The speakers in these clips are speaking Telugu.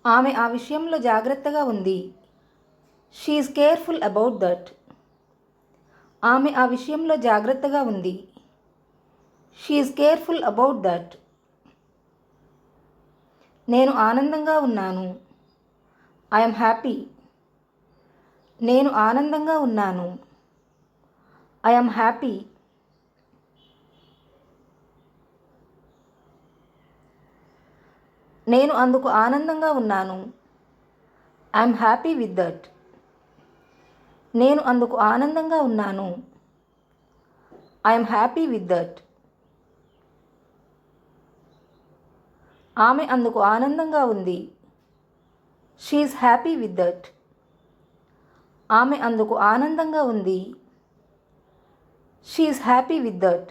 ఆమె ఆ విషయంలో జాగ్రత్తగా ఉంది. She is careful about that. ఆమె ఆ విషయంలో జాగ్రత్తగా ఉంది. She is careful about that. నేను ఆనందంగా ఉన్నాను. I'm happy. నేను ఆనందంగా ఉన్నాను. I'm happy. నేను అందుకు ఆనందంగా ఉన్నాను. I'm happy with that. నేను అందుకు ఆనందంగా ఉన్నాను. I'm happy with that. ఆమె అందుకు ఆనందంగా ఉంది. She is happy with that. ఆమె అందుకు ఆనందంగా ఉంది. She is happy with that.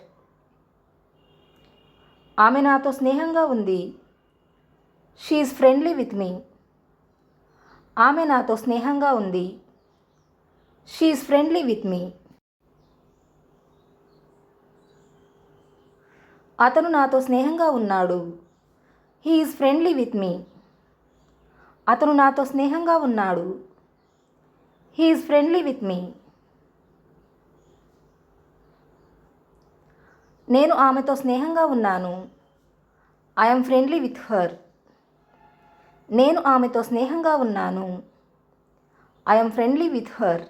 ఆమె నాతో స్నేహంగా ఉంది. She is friendly with me. ఆమె నాతో స్నేహంగా ఉంది. She is friendly with me. అతను నాతో స్నేహంగా ఉన్నాడు. He is friendly with me. అతను నాతో స్నేహంగా ఉన్నాడు. He is friendly with me. నేను ఆమెతో స్నేహంగా ఉన్నాను. I'm friendly with her. నేను ఆమెతో స్నేహంగా ఉన్నాను. I'm friendly with her.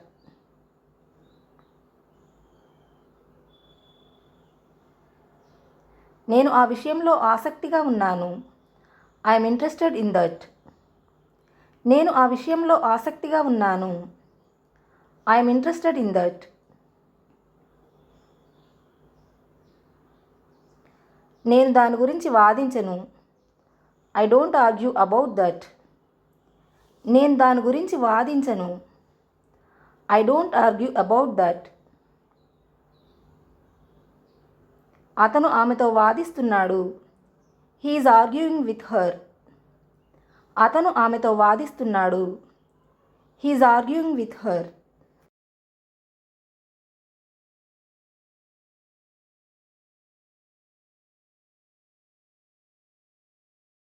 నేను ఆ విషయంలో ఆసక్తిగా ఉన్నాను. I'm interested in that. నేను ఆ విషయంలో ఆసక్తిగా ఉన్నాను. I'm interested in that. నేను దాని గురించి వాదించను. I don't argue about that. నేను దాని గురించి వాదించను. I don't argue about that. అతను ఆమెతో వాదిస్తున్నాడు. He is arguing with her. అతను ఆమెతో వాదిస్తున్నాడు. He is arguing with her.